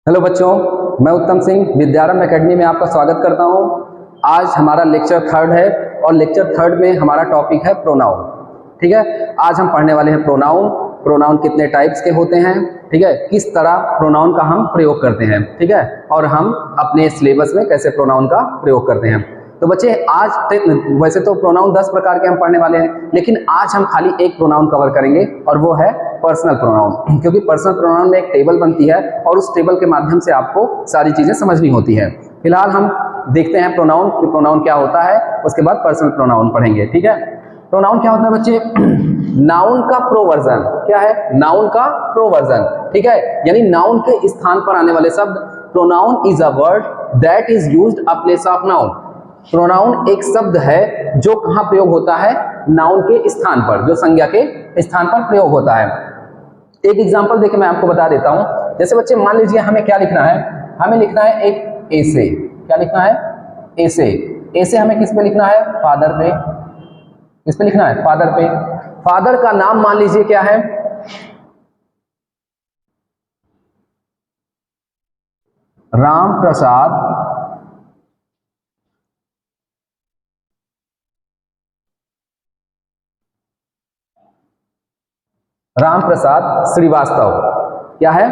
Hello बच्चों, मैं उत्तम सिंह विद्यारंभ एकेडमी में आपका स्वागत करता हूं। आज हमारा लेक्चर थर्ड है और लेक्चर थर्ड में हमारा टॉपिक है प्रोनाउन। ठीक है, आज हम पढ़ने वाले हैं प्रोनाउन। प्रोनाउन कितने टाइप्स के होते हैं, ठीक है, किस तरह प्रोनाउन का हम प्रयोग करते हैं, ठीक है, और हम अपने सिलेबस में कैसे प्रोनाउन का प्रयोग करते हैं। तो बच्चे आज वैसे तो प्रोनाउन 10 प्रकार के हम पढ़ने वाले हैं, लेकिन आज हम खाली एक प्रोनाउन कवर करेंगे और वो है पर्सनल प्रोनाउन। क्योंकि पर्सनल प्रोनाउन में एक टेबल बनती है और उस टेबल के माध्यम से आपको सारी चीजें समझनी होती है। फिलहाल हम देखते हैं प्रोनाउन कि प्रोनाउन क्या होता है, उसके बाद पर्सनल प्रोनाउन पढ़ेंगे। ठीक है, प्रोनाउन क्या होता है बच्चे? नाउन का प्रोवर्जन। क्या है? नाउन का प्रोवर्जन। ठीक है, यानी नाउन के स्थान पर आने वाले शब्द। Pronoun is a word that is used a place of noun. Pronoun एक शब्द है जो कहां प्रयोग होता है? नाउन के स्थान पर, जो संज्ञा के स्थान पर प्रयोग होता है। एक एग्जांपल देके मैं आपको बता देता हूं। जैसे बच्चे मान लीजिए हमें क्या लिखना है? हमें लिखना है एक एसे। क्या लिखना है? एसे। एसे हमें किस पे लिखना है? फादर पे। किस पे लिखना है? फादर पे। फादर का नाम मान लीजिए क्या है? राम प्रसाद श्रीवास्तव। क्या है?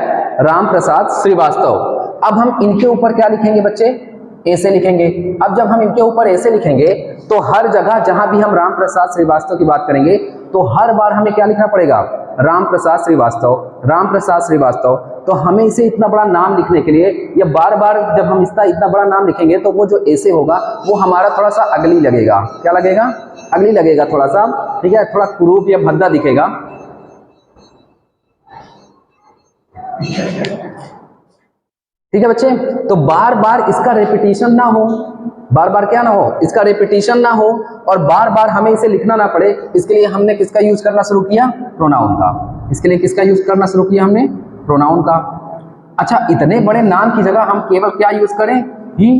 राम प्रसाद श्रीवास्तव। अब हम इनके ऊपर क्या लिखेंगे बच्चे? ऐसे लिखेंगे। अब जब हम इनके ऊपर ऐसे लिखेंगे तो हर जगह जहां भी हम राम प्रसाद श्रीवास्तव की बात करेंगे तो हर बार हमें क्या लिखना पड़ेगा? राम प्रसाद श्रीवास्तव, राम प्रसाद श्रीवास्तव। तो हमें इसे इतना बड़ा नाम लिखने के लिए या बार बार जब हम इसका इतना बड़ा नाम लिखेंगे तो वो जो ऐसे होगा वो हमारा थोड़ा सा अगली लगेगा। क्या लगेगा? अगली लगेगा थोड़ा सा। ठीक है, थोड़ा कुरूप या भद्दा दिखेगा। ठीक है बच्चे, तो बार बार इसका रेपिटेशन ना हो। बार बार क्या ना हो? इसका रेपिटेशन ना हो और बार बार हमें इसे लिखना ना पड़े। इसके लिए हमने किसका यूज करना शुरू किया? प्रोनाउन का। इसके लिए किसका यूज करना शुरू किया हमने? प्रोनाउन का। अच्छा, इतने बड़े नाम की जगह हम केवल क्या यूज करें? ही।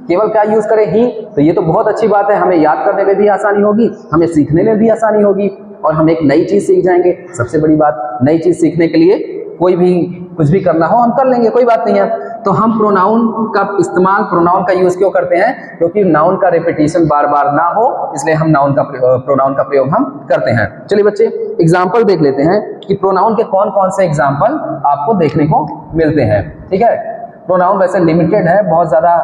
केवल क्या यूज करें? ही। तो ये तो बहुत अच्छी बात है, हमें याद करने में भी आसानी होगी, हमें सीखने में भी आसानी होगी और हम एक नई चीज सीख जाएंगे। सबसे बड़ी बात, नई चीज सीखने के लिए कोई भी कुछ भी करना हो हम कर लेंगे, कोई बात नहीं है। तो हम प्रोनाउन का इस्तेमाल, प्रोनाउन का यूज क्यों करते हैं? क्योंकि नाउन का रिपीटिशन बार बार ना हो, इसलिए हम प्रोनाउन का प्रयोग हम करते हैं। चलिए बच्चे, एग्जाम्पल देख लेते हैं कि प्रोनाउन के कौन कौन से एग्जाम्पल आपको देखने को मिलते हैं। ठीक है, प्रोनाउन वैसे लिमिटेड है, बहुत ज्यादा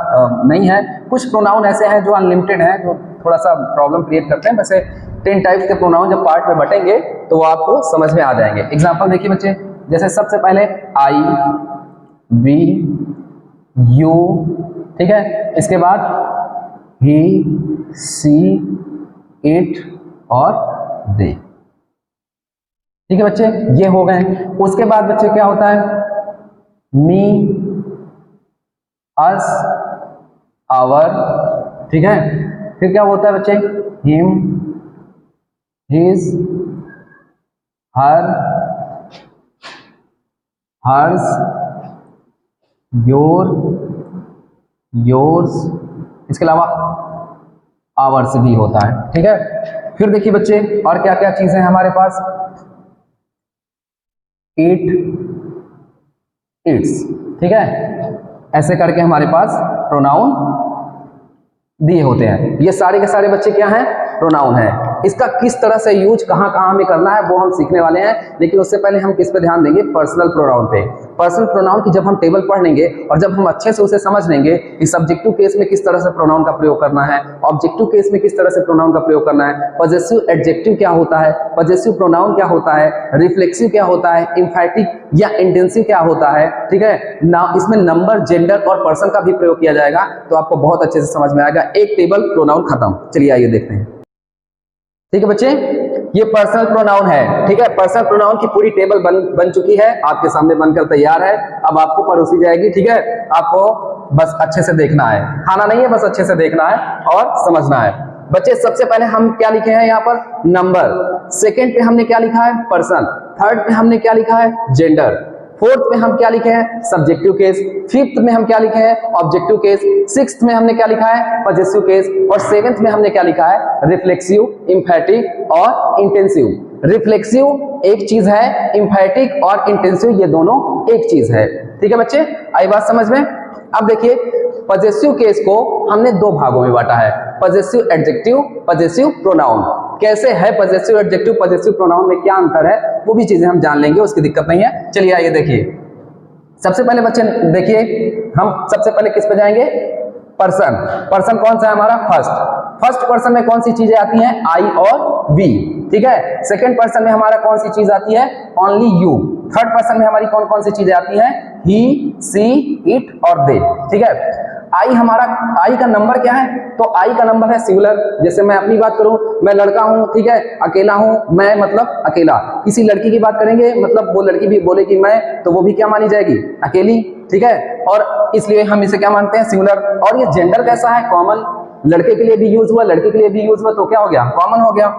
नहीं है। कुछ प्रोनाउन ऐसे हैं जो अनलिमिटेड हैं, जो थोड़ा सा प्रॉब्लम क्रिएट करते हैं। वैसे 10 टाइप्स के प्रोनाउन जब पार्ट में बटेंगे तो वो आपको समझ में आ जाएंगे। एग्जाम्पल देखिए बच्चे, जैसे सबसे पहले आई, वी, यू। ठीक है, इसके बाद ही, सी, इट और दे। ठीक है बच्चे, ये हो गए। उसके बाद बच्चे क्या होता है? Me, us, our. ठीक है, फिर क्या होता है बच्चे? Him, his, her, hers, your, yours. इसके अलावा आवर्स भी होता है। ठीक है, फिर देखिए बच्चे और क्या क्या चीजें हैं हमारे पास? It, it's. ठीक है, ऐसे करके हमारे पास प्रोनाउन दिए होते हैं। ये सारे के सारे बच्चे क्या हैं? प्रोनाउन है। इसका किस तरह से यूज कहां कहां हमें करना है वो हम सीखने वाले हैं, लेकिन उससे पहले हम किस पे ध्यान देंगे? पर्सनल प्रोनाउन पे। पर्सनल प्रोनाउन की जब हम टेबल पढ़ लेंगे और जब हम अच्छे से उसे समझ लेंगे कि सब्जेक्टिव केस में किस तरह से प्रोनाउन का प्रयोग करना है, ऑब्जेक्टिव केस में किस तरह से प्रोनाउन का प्रयोग करना है, पॉजेसिव एडजेक्टिव क्या होता है, पॉजेसिव प्रोनाउन क्या होता है, रिफ्लेक्सिव क्या होता है, एम्फैटिक या इंटेंसिव क्या होता है। ठीक है ना, इसमें नंबर, जेंडर और पर्सन का भी प्रयोग किया जाएगा, तो आपको बहुत अच्छे से समझ में आएगा। एक टेबल, प्रोनाउन खत्म। चलिए आइए देखते हैं। ठीक है बच्चे, ये पर्सनल प्रोनाउन है। ठीक है, पर्सनल प्रोनाउन की पूरी टेबल बन चुकी है, आपके सामने बनकर तैयार है। अब आपको परोसी जाएगी। ठीक है, आपको बस अच्छे से देखना है, खाना नहीं है, बस अच्छे से देखना है और समझना है। बच्चे सबसे पहले हम क्या लिखे हैं यहाँ पर? नंबर। सेकेंड पे हमने क्या लिखा है? पर्सन। थर्ड पे हमने क्या लिखा है? जेंडर। फोर्थ में हम क्या लिखे हैं? Subjective case. फिफ्थ में हम क्या लिखे हैं? Objective case. सिक्स्थ में हमने क्या लिखा है? Possessive case. और सेवेंथ में हमने क्या लिखा है? रिफ्लेक्सिव, एम्फैटिक और इंटेंसिव। रिफ्लेक्सिव एक चीज है, एम्फैटिक और इंटेंसिव ये दोनों एक चीज है। ठीक है बच्चे, आई बात समझ में। अब देखिए पजेसिव केस को हमने दो भागों में बांटा है, पजेसिव एडजेक्टिव, पजेसिव प्रोनाउन। कैसे है पजेसिव एडजेक्टिव, पजेसिव प्रोनाउन में क्या अंतर है, वो भी चीजें हम जान लेंगे, उसकी दिक्कत नहीं है। चलिए आइए देखिए, सबसे पहले बच्चे देखिए, हम सबसे पहले किस पे जाएंगे, पर्सन। पर्सन कौन सा है हमारा, फर्स्ट पर्सन में कौन सी चीजें आती हैं, आई और वी, ठीक है। सेकंड पर्सन में हमारा कौन सी चीज आती है, ओनली यू। थर्ड पर्सन में हमारी कौन कौन सी चीजें आती हैं, ही, सी, इट और दे, ठीक है। आई हमारा, आई का नंबर क्या है, तो आई का नंबर है सिंगुलर। जैसे मैं अपनी बात करूं, मैं लड़का हूं, ठीक है, अकेला हूं, मैं मतलब अकेला। किसी लड़की की बात करेंगे, मतलब वो लड़की भी बोलेगी मैं, तो वो भी क्या मानी जाएगी, अकेली, ठीक है। और इसलिए हम इसे क्या मानते हैं, सिंगुलर। और ये जेंडर कैसा है, कॉमन। लड़के के लिए भी यूज हुआ, लड़की के लिए भी यूज हुआ, तो क्या हो गया, कॉमन हो गया।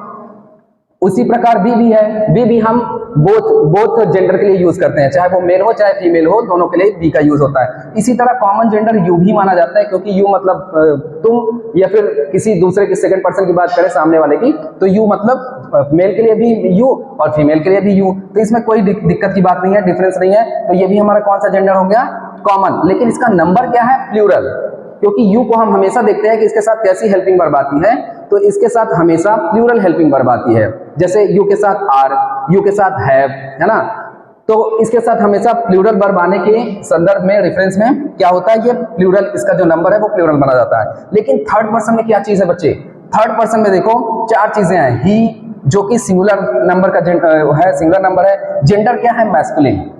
उसी प्रकार बी भी है, बी भी हम बोथ जेंडर के लिए यूज करते हैं, चाहे वो मेल हो चाहे फीमेल हो, दोनों के लिए बी का यूज होता है। इसी तरह कॉमन जेंडर यू भी माना जाता है, क्योंकि यू मतलब तुम, या फिर किसी दूसरे की सेकंड पर्सन की बात करें सामने वाले की, तो यू मतलब मेल के लिए भी यू और फीमेल के लिए भी यू, तो इसमें कोई दिक्कत की बात नहीं है, डिफरेंस नहीं है। तो ये भी हमारा कौन सा जेंडर हो गया, कॉमन। लेकिन इसका नंबर क्या है, प्लूरल, क्योंकि यू को हम हमेशा देखते हैं कि इसके साथ कैसी हेल्पिंग वर्ब आती है, तो इसके साथ हमेशा प्लूरल हेल्पिंग वर्ब आती है। जैसे यू के साथ आर, यू के साथ हैव, है ना, तो इसके साथ हमेशा प्लूरल वर्ब आने के संदर्भ में, रेफरेंस में क्या होता है, ये प्लूरल, इसका जो नंबर है वो प्लूरल बना जाता है। लेकिन थर्ड पर्सन में क्या चीज है बच्चे, थर्ड पर्सन में देखो चार चीजें हैं। ही जो कि सिंगुलर नंबर का है, सिंगुलर नंबर है। जेंडर क्या है, मैस्कुलिन।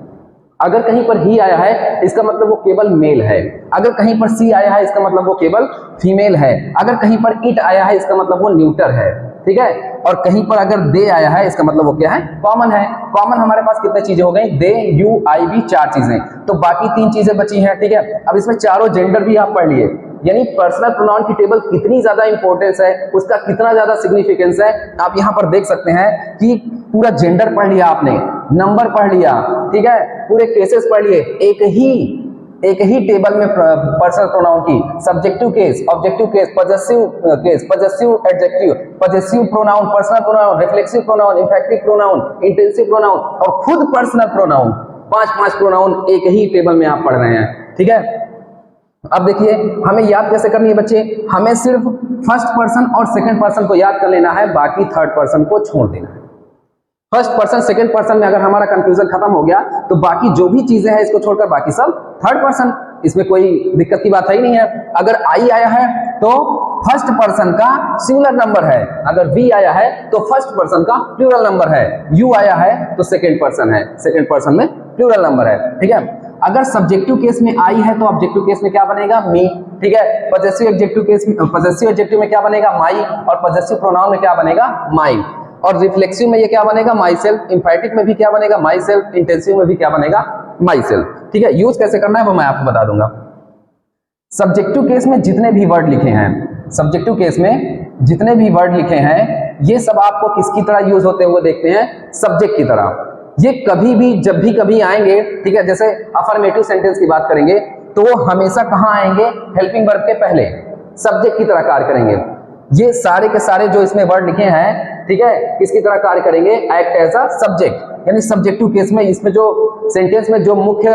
अगर कहीं पर ही आया है इसका मतलब वो केवल मेल है, अगर कहीं पर सी आया है इसका मतलब वो केवल फीमेल है, अगर कहीं पर इट आया है इसका मतलब वो न्यूटर है, ठीक है। और कहीं पर अगर दे आया है इसका मतलब वो क्या है, कॉमन है। कॉमन हमारे पास कितने चीजें हो गई, दे, यू, आई, वी, चार चीजें, तो बाकी तीन चीजें बची हैं, ठीक है। अब इसमें चारों जेंडर भी आप पढ़ लिए, यानी पर्सनल प्रोनाउन की टेबल कितनी ज्यादा इंपॉर्टेंस है, उसका कितना ज्यादा सिग्निफिकेंस है, आप यहां पर देख सकते हैं कि पूरा जेंडर पढ़ लिया आपने, नंबर पढ़ लिया, ठीक है, पूरे केसेस पढ़ लिए, एक ही टेबल में पर्सनल प्रोनाउन की, subjective case, objective case, possessive adjective, possessive pronoun, personal pronoun, reflexive pronoun, इंफेक्टिव pronoun, intensive pronoun और खुद पर्सनल प्रोनाउन, पांच प्रोनाउन एक ही टेबल में आप पढ़ रहे हैं, ठीक है। अब देखिए हमें याद कैसे करनी है बच्चे, हमें सिर्फ फर्स्ट पर्सन और सेकंड पर्सन को याद कर लेना है, बाकी थर्ड पर्सन को छोड़ देना है। फर्स्ट पर्सन सेकंड पर्सन में अगर हमारा कंफ्यूजन खत्म हो गया तो बाकी जो भी चीजें हैं इसको छोड़कर बाकी सब थर्ड पर्सन, इसमें कोई दिक्कत की बात है ही नहीं है। अगर आई आया है तो फर्स्ट पर्सन का सिंगुलर नंबर है, अगर वी आया है तो फर्स्ट पर्सन का प्लूरल नंबर है, यू आया है तो सेकंड पर्सन है, सेकंड पर्सन में प्लूरल नंबर है, ठीक है। अगर सब्जेक्टिव केस में आई है तो ऑब्जेक्टिव केस में क्या बनेगा, मी, ठीक है। पजेसिव एडजेक्टिव केस में, पजेसिव एडजेक्टिव में क्या बनेगा, माई, और पजेसिव प्रोनाउन में क्या बनेगा, माई, और रिफ्लेक्सिव में ये क्या बनेगा, माई सेल्फ, इंफेटिक में भी क्या बनेगा, माई सेल्फ, इंटेंसिव में भी क्या बनेगा, माई सेल्फ, ठीक है। यूज कैसे करना है वो मैं आपको बता दूंगा। सब्जेक्टिव केस में जितने भी वर्ड लिखे हैं, सब्जेक्टिव केस में जितने भी वर्ड लिखे हैं ये सब आपको किसकी तरह यूज होते हुए देखते हैं, सब्जेक्ट की तरह। ये कभी भी जब भी कभी आएंगे, ठीक है, जैसे अफर्मेटिव सेंटेंस की बात करेंगे तो वो हमेशा कहां आएंगे, हेल्पिंग वर्ब के पहले, सब्जेक्ट की तरह कार्य करेंगे। ये सारे के सारे जो इसमें वर्ड लिखे हैं, ठीक है, किसकी तरह कार्य करेंगे, एक्ट एज अ सब्जेक्ट। यानी सब्जेक्टिव केस में इसमें जो सेंटेंस में जो मुख्य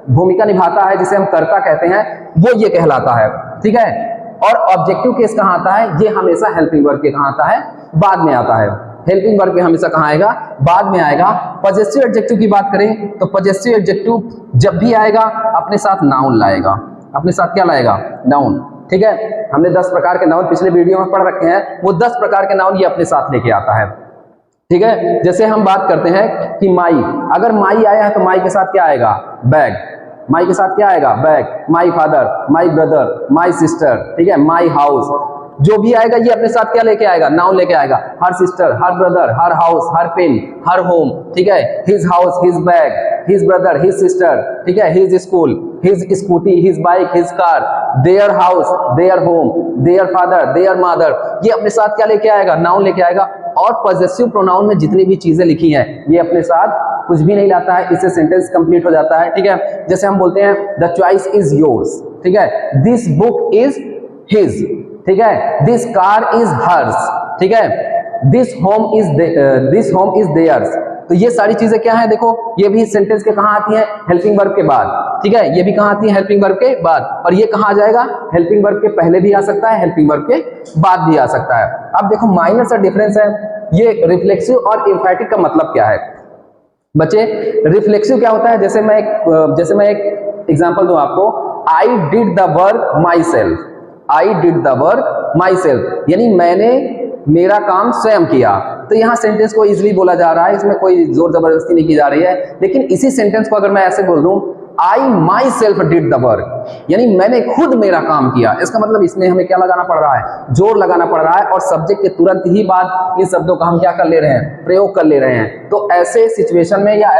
भूमिका निभाता है, जिसे हम कर्ता कहते हैं, वो ये कहलाता है, ठीक है। और ऑब्जेक्टिव केस कहां आता है, ये हमेशा हेल्पिंग वर्ब के कहां आता है, बाद में आता है। हेल्पिंग वर्ब के हमेशा कहां आएगा, बाद में आएगा। पजेसिव एडजेक्टिव की बात करें तो पजेसिव एडजेक्टिव जब भी आएगा अपने साथ नाउन लाएगा, अपने साथ क्या लाएगा, नाउन, ठीक है। हमने 10 प्रकार के नाउन पिछले वीडियो में पढ़ रखे हैं, वो 10 प्रकार के नाउन ये अपने साथ लेके आता है, ठीक है। जैसे हम बात करते हैं कि माई, अगर माई आया है तो माई के साथ क्या आएगा, बैग, माई के साथ क्या आएगा, bag, my father, my brother, my sister, ठीक है, माई हाउस, जो भी आएगा ये अपने साथ क्या लेके आएगा, नाउन लेके आएगा। हर सिस्टर, हर ब्रदर, हर हाउस, हर पेन, हर होम, ठीक है, his house, his bag, his brother, his sister, ठीक है, his school, his scooty, his bike, his car, their house, their home, their father, there mother, ये अपने साथ क्या लेके आएगा, नाउन लेके आएगा। और पजेसिव प्रोनाउन में जितनी भी चीजें लिखी हैं ये अपने साथ कुछ भी नहीं लाता है, इससे सेंटेंस कंप्लीट हो जाता है, ठीक है। जैसे हम बोलते हैं द चॉइस इज योर्स, ठीक है, दिस बुक इज हिज, ठीक है, दिस कार इज हर्स, ठीक है, दिस होम इज देयर्स, तो ये सारी चीजें क्या है, देखो ये भी सेंटेंस के कहाँ आती है, हेल्पिंग वर्ब के बाद, ठीक है, ये भी कहाँ आती है, हेल्पिंग वर्ब के बाद, और ये कहाँ आ जाएगा, हेल्पिंग वर्ब के पहले भी आ सकता है, हेल्पिंग वर्ब के बाद भी आ सकता है। अब देखो माइनर सा डिफरेंस है, ये रिफ्लेक्सिव और एम्फैटिक का मतलब क्या है बच्चे। रिफ्लेक्सिव क्या होता है, जैसे मैं एक एग्जांपल दूं आपको, I did the work my self, I did the work my self, यानी मैंने मेरा काम स्वयं किया। तो यहाँ सेंटेंस को इजीली बोला जा रहा है, इसमें कोई जोर जबरदस्ती नहीं की जा रही है। लेकिन इसी सेंटेंस को अगर मैं ऐसे बोल दूं, I myself did the work, यानी मैंने खुद मेरा काम किया, इसका मतलब इसमें हमें क्या लगाना पड़ रहा है, जोर लगाना पड़ रहा है, और सब्जेक्ट के तुरंत ही बाद इन शब्दों का हम क्या कर ले रहे हैं, प्रयोग कर ले रहे हैं। तो ऐसे सिचुएशन में या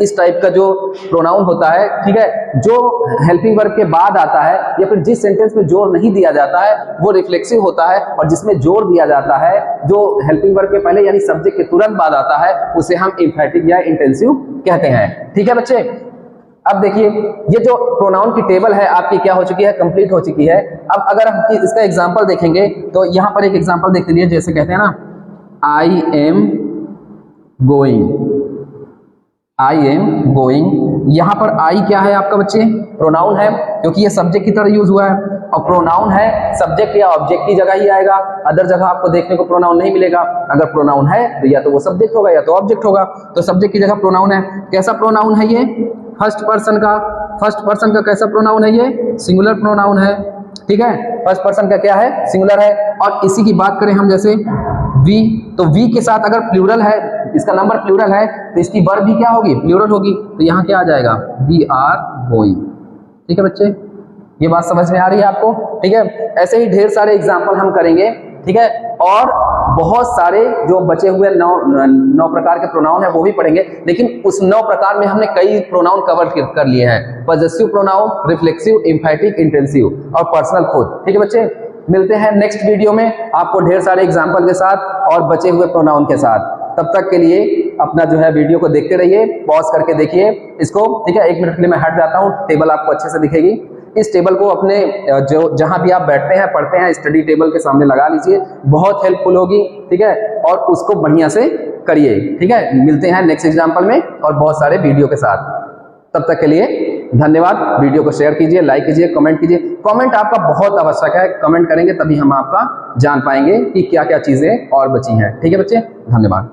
इस टाइप का जो प्रोनाउन होता है, ठीक है, जो हेल्पिंग वर्ब के बाद आता है या फिर जिस सेंटेंस में जोर नहीं दिया जाता है वो रिफ्लेक्सिव होता है, और जिसमें जोर दिया जाता है जो हेल्पिंग वर्ब के पहले यानी सब्जेक्ट के तुरंत बाद आता है उसे हम एम्फैटिक या इंटेंसिव कहते हैं। ठीक है बच्चे, अब देखिए ये जो प्रोनाउन की टेबल है आपकी क्या हो चुकी है, कंप्लीट हो चुकी है। अब अगर हम इसका एग्जांपल देखेंगे तो यहाँ पर एक एग्जांपल देख लीजिए, जैसे कहते हैं ना, I am going, I am going, यहाँ पर आई क्या है आपका बच्चे, प्रोनाउन है, क्योंकि ये सब्जेक्ट की तरह यूज हुआ है, और प्रोनाउन है सब्जेक्ट या ऑब्जेक्ट की जगह ही आएगा, अदर जगह आपको देखने को प्रोनाउन नहीं मिलेगा। अगर प्रोनाउन है तो या तो वो सब्जेक्ट होगा या तो ऑब्जेक्ट होगा, तो सब्जेक्ट की जगह प्रोनाउन है। कैसा प्रोनाउन है ये, फर्स्ट पर्सन का कैसा प्रोनाउन है ये, सिंगुलर प्रोनाउन है, ठीक है, फर्स्ट पर्सन का क्या है, सिंगुलर है। और इसी की बात करें हम जैसे वी, तो वी के साथ अगर प्लूरल है, इसका नंबर प्लूरल है, तो इसकी वर्ब भी क्या होगी, प्लूरल होगी, तो यहाँ क्या आ जाएगा, वी आर गोइंग। ठीक है बच्चे, ये बात समझ में आ रही है आपको, ठीक है। ऐसे ही ढेर सारे एग्जाम्पल हम करेंगे, ठीक है, और बहुत सारे जो बचे हुए नौ प्रकार के प्रोनाउन है वो भी पढ़ेंगे, लेकिन उस 9 प्रकार में हमने कई प्रोनाउन कवर कर लिए हैं, पॉजेसिव प्रोनाउन, रिफ्लेक्सिव, एम्फैटिक, इंटेंसिव और पर्सनल खुद। ठीक है बच्चे, मिलते हैं नेक्स्ट वीडियो में आपको ढेर सारे एग्जाम्पल के साथ और बचे हुए प्रोनाउन के साथ। तब तक के लिए अपना जो है वीडियो को देखते रहिए, पॉज करके देखिए इसको, ठीक है। 1 मिनट के लिए मैं हट जाता हूँ, टेबल आपको अच्छे से दिखेगी। इस टेबल को अपने जो जहां भी आप बैठते हैं पढ़ते हैं स्टडी टेबल के सामने लगा लीजिए, बहुत हेल्पफुल होगी, ठीक है, और उसको बढ़िया से करिए, ठीक है। मिलते हैं नेक्स्ट एग्जाम्पल में और बहुत सारे वीडियो के साथ। तब तक के लिए धन्यवाद। वीडियो को शेयर कीजिए, लाइक कीजिए, कमेंट कीजिए। कमेंट आपका बहुत आवश्यक है, कमेंट करेंगे तभी हम आपका जान पाएंगे कि क्या क्या चीजें और बची हैं। ठीक है बच्चे, धन्यवाद।